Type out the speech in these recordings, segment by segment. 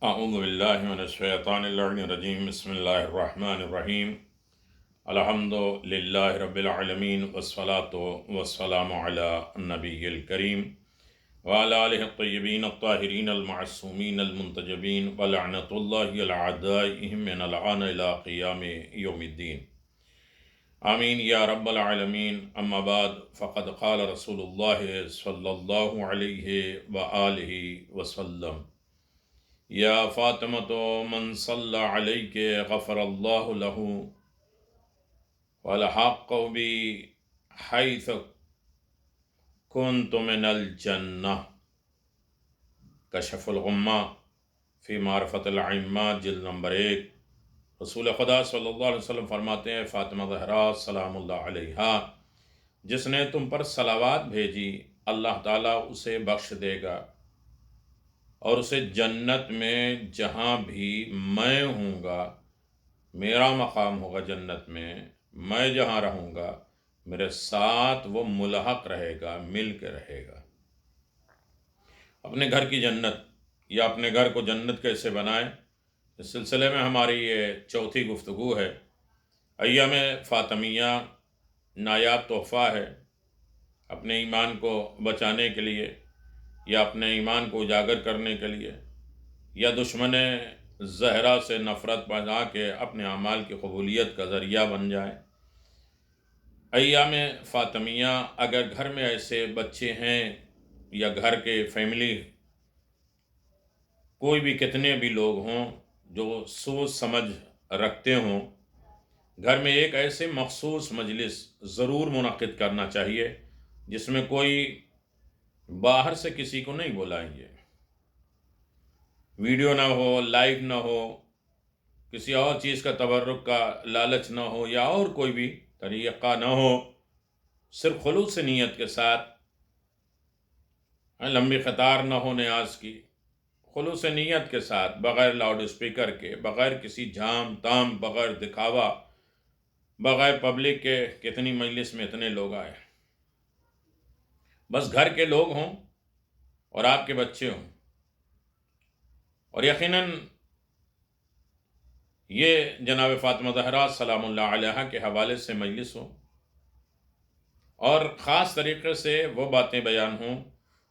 اعوذ باللہ من الشیطان اللعین الرجیم بسم اللہ الرحمن الرحیم الحمد للہ رب العالمین والصلاة والسلام علی النبی الکریم وعلی آلہ الطیبین الطاہرین المعصومین المنتجبین ولعنۃ اللہ علی اعدائہم من الآن الی قیام یوم الدین آمین یا رب العالمین اما بعد فقد قال رسول اللہ صلی اللہ علیہ وآلہ وسلم یا فاطمۃ من صلی علیک غفر اللہ لہ والحق بی حیث کنت من الجنہ۔ کشف الغمہ فی معرفت الائمہ جلد نمبر 1۔ رسول خدا صلی اللہ علیہ وسلم فرماتے ہیں فاطمہ زہرا سلام اللہ علیہا جس نے تم پر صلوات بھیجی اللہ تعالیٰ اسے بخش دے گا اور اسے جنت میں جہاں بھی میں ہوں گا، میرا مقام ہوگا جنت میں جہاں رہوں گا میرے ساتھ وہ ملحق رہے گا، مل کے رہے گا۔ اپنے گھر کی جنت یا اپنے گھر کو جنت کیسے بنائیں، اس سلسلے میں ہماری یہ چوتھی گفتگو ہے۔ ایام فاطمیہ نایاب تحفہ ہے اپنے ایمان کو بچانے کے لیے یا اپنے ایمان کو اجاگر کرنے کے لیے یا دشمن زہرا سے نفرت پیدا کے اپنے اعمال کی قبولیت کا ذریعہ بن جائے۔ ایام فاطمیہ اگر گھر میں ایسے بچے ہیں یا گھر کے فیملی کوئی بھی کتنے بھی لوگ ہوں جو سوچ سمجھ رکھتے ہوں، گھر میں ایک ایسے مخصوص مجلس ضرور منعقد کرنا چاہیے جس میں کوئی باہر سے کسی کو نہیں بلائیں گے، ویڈیو نہ ہو، لائیو نہ ہو، کسی اور چیز کا تبرک کا لالچ نہ ہو یا اور کوئی بھی طریقہ نہ ہو، صرف خلوص نیت کے ساتھ، لمبی قطار نہ ہو نیاز کی، خلوص نیت کے ساتھ، بغیر لاؤڈ اسپیکر کے، بغیر کسی جھام تام، بغیر دکھاوا، بغیر پبلک کے کتنی مجلس میں اتنے لوگ آئے، بس گھر کے لوگ ہوں اور آپ کے بچے ہوں، اور یقیناً یہ جناب فاطمہ زہرا سلام اللہ علیہا کے حوالے سے مجلس ہو اور خاص طریقے سے وہ باتیں بیان ہوں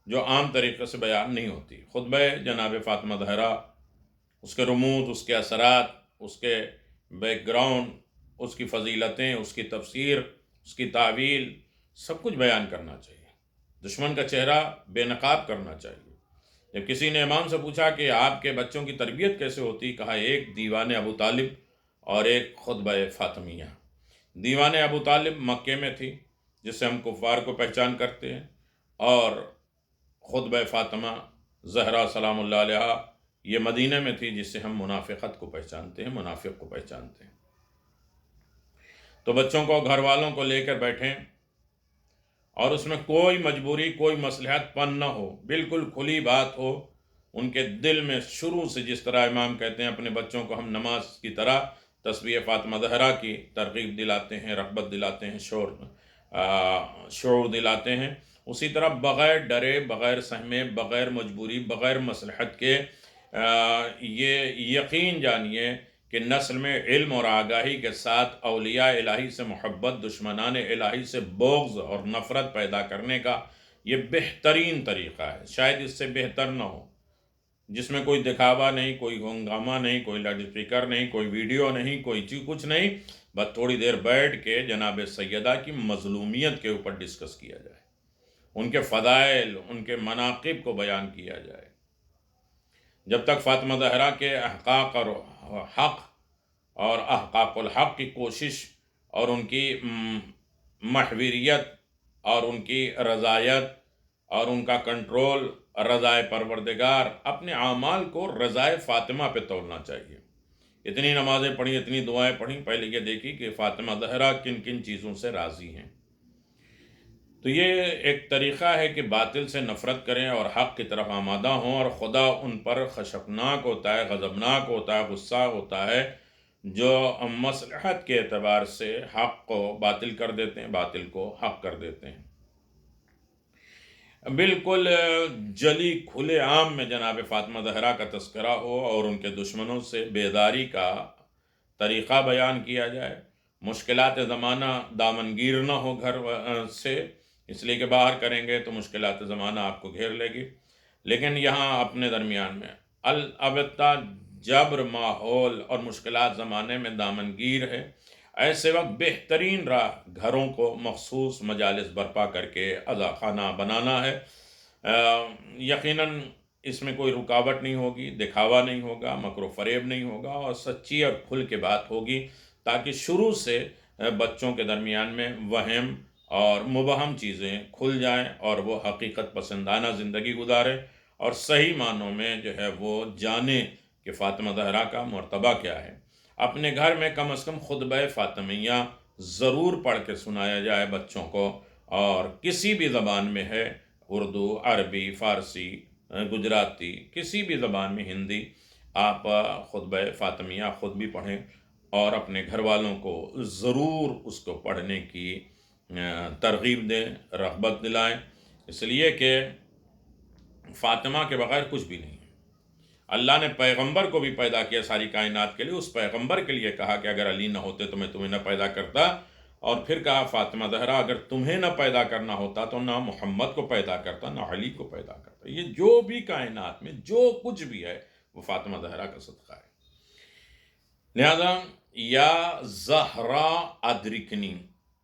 جو عام طریقے سے بیان نہیں ہوتی۔ خطبہ جناب فاطمہ زہرا، اس کے رموز، اس کے اثرات، اس کے بیک گراؤنڈ، اس کی فضیلتیں، اس کی تفسیر، اس کی تعویل، سب کچھ بیان کرنا چاہیے۔ دشمن کا چہرہ بے نقاب کرنا چاہیے۔ جب کسی نے امام سے پوچھا کہ آپ کے بچوں کی تربیت کیسے ہوتی، کہا ایک دیوان ابو طالب اور ایک خطبہ فاطمیہ۔ دیوان ابو طالب مکے میں تھی جس سے ہم کفار کو پہچان کرتے ہیں، اور خطبہ فاطمہ زہرا سلام اللہ علیہا یہ مدینہ میں تھی جس سے ہم منافقت کو پہچانتے ہیں، منافق کو پہچانتے ہیں۔ تو بچوں کو، گھر والوں کو لے کر بیٹھیں اور اس میں کوئی مجبوری، کوئی مصلحت پن نہ ہو، بالکل کھلی بات ہو، ان کے دل میں شروع سے، جس طرح امام کہتے ہیں اپنے بچوں کو ہم نماز کی طرح تسبیح فاطمہ زہرا کی ترغیب دلاتے ہیں، رغبت دلاتے ہیں، شعور دلاتے ہیں، اسی طرح بغیر ڈرے، بغیر سہمے، بغیر مجبوری، بغیر مصلحت کے یہ یقین جانیے کہ نسل میں علم اور آگاہی کے ساتھ اولیاء الہی سے محبت، دشمنان الہی سے بغض اور نفرت پیدا کرنے کا یہ بہترین طریقہ ہے، شاید اس سے بہتر نہ ہو، جس میں کوئی دکھاوا نہیں، کوئی ہنگامہ نہیں، کوئی لاؤڈ اسپیکر نہیں، کوئی ویڈیو نہیں، کوئی چیز کچھ نہیں، بس تھوڑی دیر بیٹھ کے جناب سیدہ کی مظلومیت کے اوپر ڈسکس کیا جائے، ان کے فضائل، ان کے مناقب کو بیان کیا جائے۔ جب تک فاطمہ زہرا کے احقاق اور حق اور احقاق الحق کی کوشش اور ان کی محوریت اور ان کی رضایت اور ان کا کنٹرول رضائے پروردگار، اپنے اعمال کو رضائے فاطمہ پہ تولنا چاہیے۔ اتنی نمازیں پڑھی، اتنی دعائیں پڑھی، پہلے یہ دیکھی کہ فاطمہ زہرا کن کن چیزوں سے راضی ہیں۔ تو یہ ایک طریقہ ہے کہ باطل سے نفرت کریں اور حق کی طرف آمادہ ہوں، اور خدا ان پر خشفناک ہوتا ہے، غضبناک ہوتا ہے، غصہ ہوتا ہے، جو مصلحت کے اعتبار سے حق کو باطل کر دیتے ہیں، باطل کو حق کر دیتے ہیں۔ بالکل جلی کھلے عام میں جناب فاطمہ زہرا کا تذکرہ ہو اور ان کے دشمنوں سے بیداری کا طریقہ بیان کیا جائے، مشکلات زمانہ دامنگیر نہ ہو گھر سے، اس لیے کہ باہر کریں گے تو مشکلات زمانہ آپ کو گھیر لے گی، لیکن یہاں اپنے درمیان میں البتہ جبر ماحول اور مشکلات زمانے میں دامنگیر ہے، ایسے وقت بہترین راہ گھروں کو مخصوص مجالس برپا کر کے عزا خانہ بنانا ہے۔ یقیناً اس میں کوئی رکاوٹ نہیں ہوگی، دکھاوا نہیں ہوگا، مکر و فریب نہیں ہوگا، اور سچی اور کھل کے بات ہوگی تاکہ شروع سے بچوں کے درمیان میں وہم اور مبہم چیزیں کھل جائیں اور وہ حقیقت پسندانہ زندگی گزاریں اور صحیح معنوں میں جو ہے وہ جانیں کہ فاطمہ زہرا کا مرتبہ کیا ہے۔ اپنے گھر میں کم از کم خطبہ فاطمیہ ضرور پڑھ کے سنایا جائے بچوں کو، اور کسی بھی زبان میں ہے، اردو، عربی، فارسی، گجراتی، کسی بھی زبان میں، ہندی، آپ خطبہ فاطمیہ خود بھی پڑھیں اور اپنے گھر والوں کو ضرور اس کو پڑھنے کی ترغیب دیں، رغبت دلائیں، اس لیے کہ فاطمہ کے بغیر کچھ بھی نہیں ہے۔ اللہ نے پیغمبر کو بھی پیدا کیا ساری کائنات کے لیے، اس پیغمبر کے لیے کہا کہ اگر علی نہ ہوتے تو میں تمہیں نہ پیدا کرتا، اور پھر کہا فاطمہ زہرا اگر تمہیں نہ پیدا کرنا ہوتا تو نہ محمد کو پیدا کرتا نہ علی کو پیدا کرتا۔ یہ جو بھی کائنات میں جو کچھ بھی ہے وہ فاطمہ زہرا کا صدقہ ہے۔ لہذا یا زہرا ادرکنی،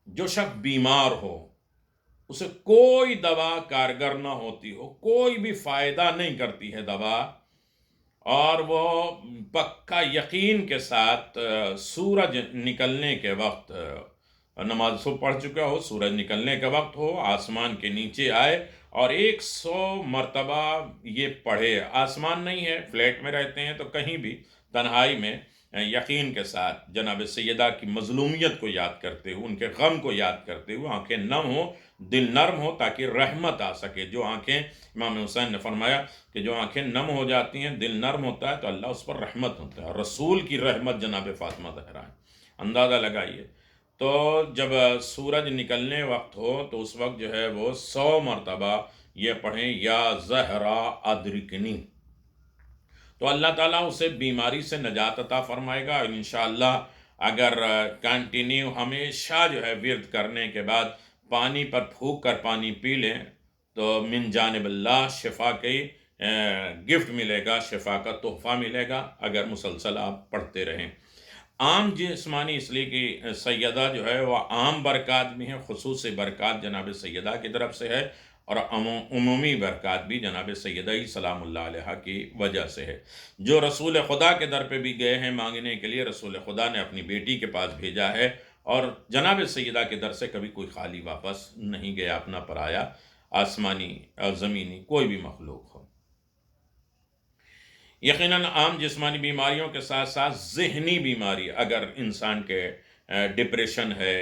جو شخص بیمار ہو، اسے کوئی دوا کارگر نہ ہوتی ہو، کوئی بھی فائدہ نہیں کرتی ہے دوا، اور وہ پکا یقین کے ساتھ سورج نکلنے کے وقت نماز صبح پڑھ چکا ہو، سورج نکلنے کا وقت ہو، آسمان کے نیچے آئے اور 100 مرتبہ یہ پڑھے، آسمان نہیں ہے، فلیٹ میں رہتے ہیں تو کہیں بھی تنہائی میں یقین کے ساتھ جناب سیدہ کی مظلومیت کو یاد کرتے ہوئے، ان کے غم کو یاد کرتے ہوئے، آنکھیں نم ہو، دل نرم ہو تاکہ رحمت آ سکے۔ جو آنکھیں، امام حسین نے فرمایا کہ جو آنکھیں نم ہو جاتی ہیں، دل نرم ہوتا ہے تو اللہ اس پر رحمت ہوتا ہے، اور رسول کی رحمت جناب فاطمہ زہرا ہے، اندازہ لگائیے۔ تو جب سورج نکلنے وقت ہو تو اس وقت جو ہے وہ 100 مرتبہ یہ پڑھیں یا زہرا ادرکنی، تو اللہ تعالیٰ اسے بیماری سے نجات عطا فرمائے گا، اور انشاءاللہ اگر کنٹینیو ہمیشہ جو ہے ورد کرنے کے بعد پانی پر پھونک کر پانی پی لیں تو من جانب اللہ شفا کی گفٹ ملے گا، شفا کا تحفہ ملے گا اگر مسلسل آپ پڑھتے رہیں۔ عام جسمانی، اس لیے کہ سیدہ جو ہے وہ عام برکات بھی ہیں، خصوصی برکات جناب سیدہ کی طرف سے ہے، اور عمومی برکات بھی جناب سیدہ ہی سلام اللہ علیہ کی وجہ سے ہے۔ جو رسول خدا کے در پہ بھی گئے ہیں مانگنے کے لیے، رسول خدا نے اپنی بیٹی کے پاس بھیجا ہے، اور جناب سیدہ کے در سے کبھی کوئی خالی واپس نہیں گیا، اپنا پرایا، آسمانی اور زمینی کوئی بھی مخلوق ہو۔ یقیناً عام جسمانی بیماریوں کے ساتھ ساتھ ذہنی بیماری، اگر انسان کے ڈپریشن ہے،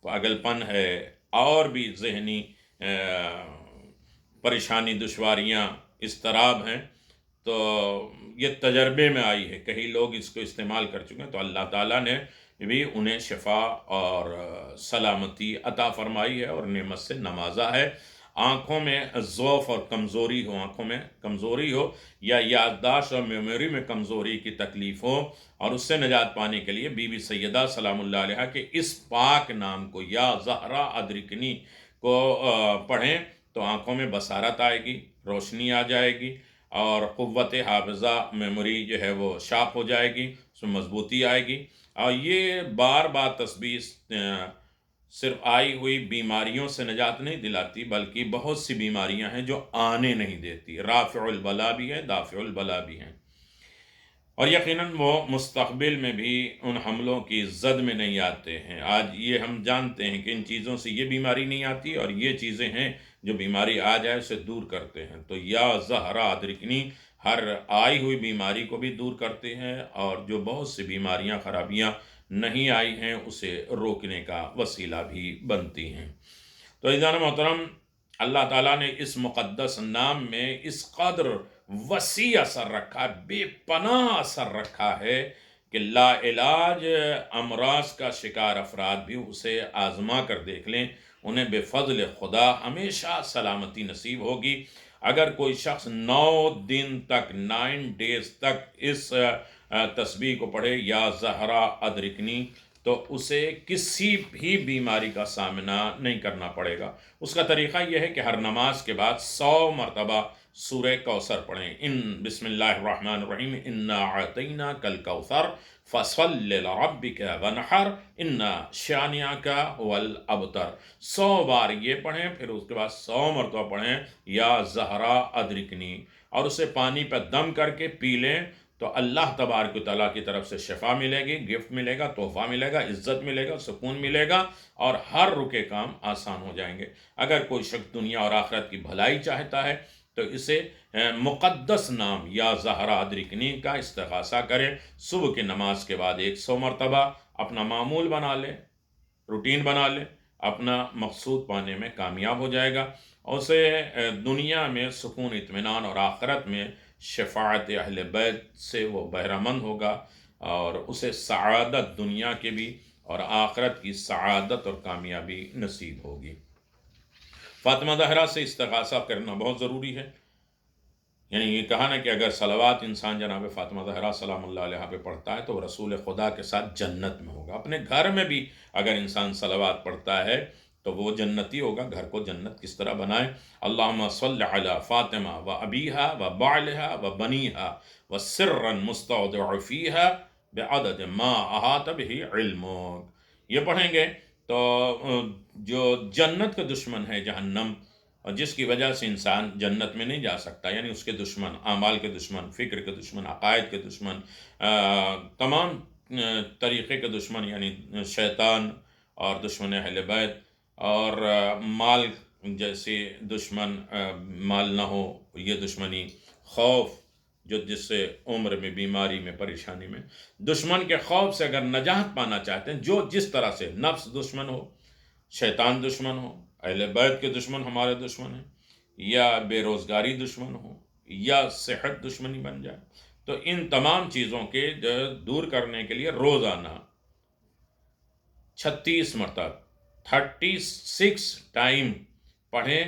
پاگل پن ہے، اور بھی ذہنی پریشانی، دشواریاں، اضطراب ہیں، تو یہ تجربے میں آئی ہے، کئی لوگ اس کو استعمال کر چکے ہیں، تو اللہ تعالیٰ نے بھی انہیں شفا اور سلامتی عطا فرمائی ہے اور نعمت سے نوازا ہے۔ آنکھوں میں ضعف اور کمزوری ہو، آنکھوں میں کمزوری ہو، یا یادداشت اور میموری میں کمزوری کی تکلیف ہو، اور اس سے نجات پانے کے لیے بی بی سیدہ سلام اللہ علیہ کے اس پاک نام کو یا زہرا ادرکنی کو پڑھیں تو آنکھوں میں بصارت آئے گی، روشنی آ جائے گی، اور قوت حافظہ، میموری جو ہے وہ شارپ ہو جائے گی، اس میں مضبوطی آئے گی۔ اور یہ بار بار تسبیح صرف آئی ہوئی بیماریوں سے نجات نہیں دلاتی، بلکہ بہت سی بیماریاں ہیں جو آنے نہیں دیتی، رافع البلا بھی ہے، دافع البلا بھی ہیں، اور یقیناً وہ مستقبل میں بھی ان حملوں کی زد میں نہیں آتے ہیں۔ آج یہ ہم جانتے ہیں کہ ان چیزوں سے یہ بیماری نہیں آتی، اور یہ چیزیں ہیں جو بیماری آ جائے اسے دور کرتے ہیں۔ تو یا زہرا ادرکنی ہر آئی ہوئی بیماری کو بھی دور کرتے ہیں، اور جو بہت سی بیماریاں، خرابیاں نہیں آئی ہیں اسے روکنے کا وسیلہ بھی بنتی ہیں۔ تو عزیزان محترم، اللہ تعالیٰ نے اس مقدس نام میں اس قدر وسیع اثر رکھا، بے پناہ اثر رکھا ہے کہ لا علاج امراض کا شکار افراد بھی اسے آزما کر دیکھ لیں، انہیں بے فضل خدا ہمیشہ سلامتی نصیب ہوگی۔ اگر کوئی شخص 9 دن تک 9 days تک اس تسبیح کو پڑھے یا زہرا ادرکنی، تو اسے کسی بھی بیماری کا سامنا نہیں کرنا پڑے گا۔ اس کا طریقہ یہ ہے کہ ہر نماز کے بعد 100 مرتبہ سورہ کوثر پڑھیں۔ بسم اللہ الرحمن الرحیم، انا اعطیناک الکوثر فصل لربک ونحر ان شانئک هو الابتر۔ 100 بار یہ پڑھیں، پھر اس کے بعد 100 مرتبہ پڑھیں یا زہرا ادرکنی، اور اسے پانی پہ دم کر کے پی لیں، تو اللہ تبارک و تعالیٰ کی طرف سے شفا ملے گی، گفٹ ملے گا، تحفہ ملے گا، عزت ملے گا، سکون ملے گا، اور ہر رکے کام آسان ہو جائیں گے۔ اگر کوئی شخص دنیا اور آخرت کی بھلائی چاہتا ہے تو اسے مقدس نام یا زہرا ادرکنی کا استغاثہ کرے۔ صبح کی نماز کے بعد 100 مرتبہ اپنا معمول بنا لے، روٹین بنا لے، اپنا مقصود پانے میں کامیاب ہو جائے گا۔ اسے دنیا میں سکون، اطمینان، اور آخرت میں شفاعت اہل بیت سے وہ بہرہ مند ہوگا، اور اسے سعادت دنیا کے بھی اور آخرت کی سعادت اور کامیابی نصیب ہوگی۔ فاطمہ زہرا سے استغاثہ کرنا بہت ضروری ہے۔ یعنی یہ کہا نا کہ اگر صلوات انسان جناب فاطمہ زہرا سلام اللہ علیہ پہ پڑھتا ہے تو وہ رسول خدا کے ساتھ جنت میں ہوگا۔ اپنے گھر میں بھی اگر انسان صلوات پڑھتا ہے تو وہ جنتی ہوگا۔ گھر کو جنت کس طرح بنائے؟ اللہم صل علی فاطمہ و ابیہا و بعلہا و بنیہا و سرا مستودع فیہا بعدد ما احاط بہ علمک۔ یہ پڑھیں گے تو جو جنت کا دشمن ہے جہنم، اور جس کی وجہ سے انسان جنت میں نہیں جا سکتا، یعنی اس کے دشمن، اعمال کے دشمن، فکر کے دشمن، عقائد کے دشمن، تمام طریقے کے دشمن، یعنی شیطان اور دشمن اہل بیت، اور مال جیسے دشمن، مال نہ ہو یہ دشمنی، خوف جس سے عمر میں، بیماری میں، پریشانی میں، دشمن کے خوف سے اگر نجات پانا چاہتے ہیں، جو جس طرح سے نفس دشمن ہو، شیطان دشمن ہو، اہل بیت کے دشمن ہمارے دشمن ہیں، یا بے روزگاری دشمن ہو، یا صحت دشمنی بن جائے، تو ان تمام چیزوں کے دور کرنے کے لیے روزانہ 36 مرتبہ 36 ٹائم پڑھیں،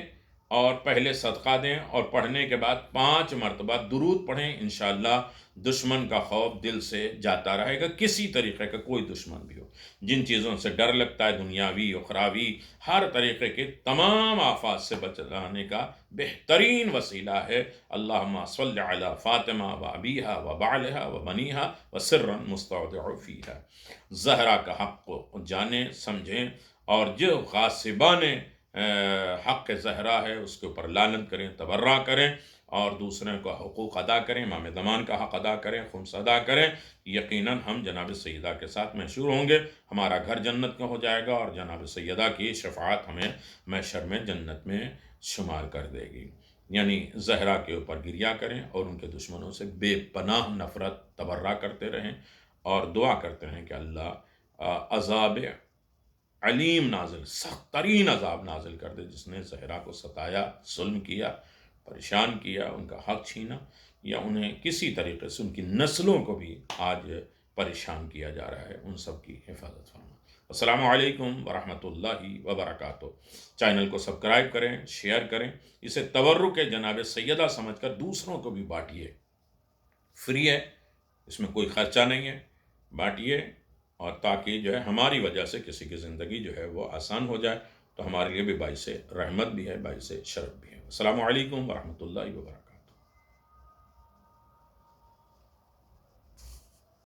اور پہلے صدقہ دیں، اور پڑھنے کے بعد 5 مرتبہ درود پڑھیں۔ انشاءاللہ دشمن کا خوف دل سے جاتا رہے گا، کسی طریقے کا کوئی دشمن بھی ہو۔ جن چیزوں سے ڈر لگتا ہے، دنیاوی، اخروی، ہر طریقے کے تمام آفات سے بچانے کا بہترین وسیلہ ہے اللہم صل علی فاطمہ و ابیہا و بعلہا و بنیہا و سرا مستودع فیہا۔ زہرا کا حق کو جانیں، سمجھیں، اور جو غاصبان حق زہرا ہے اس کے اوپر لعنت کریں، تبرہ کریں، اور دوسروں کا حقوق ادا کریں، امام زمان کا حق ادا کریں، خمس ادا کریں۔ یقیناً ہم جناب سیدہ کے ساتھ محشور ہوں گے، ہمارا گھر جنت میں ہو جائے گا، اور جناب سیدہ کی شفاعت ہمیں محشر میں جنت میں شمار کر دے گی۔ یعنی زہرا کے اوپر گریہ کریں، اور ان کے دشمنوں سے بے پناہ نفرت، تبرہ کرتے رہیں، اور دعا کرتے رہیں کہ اللہ عذاب علیم نازل، سخت ترین عذاب نازل کر دے جس نے زہرا کو ستایا، ظلم کیا، پریشان کیا، ان کا حق چھینا، یا انہیں کسی طریقے سے ان کی نسلوں کو بھی آج پریشان کیا جا رہا ہے، ان سب کی حفاظت فرما۔ السلام علیکم ورحمۃ اللہ وبرکاتہ۔ چینل کو سبسکرائب کریں، شیئر کریں، اسے تبرک جناب سیدہ سمجھ کر دوسروں کو بھی بانٹیے۔ فری ہے، اس میں کوئی خرچہ نہیں ہے، بانٹیے، اور تاکہ جو ہے ہماری وجہ سے کسی کی زندگی جو ہے وہ آسان ہو جائے، تو ہمارے لیے بھی باعث رحمت بھی ہے، باعث شرف بھی ہے۔ السلام علیکم ورحمۃ اللہ وبرکاتہ۔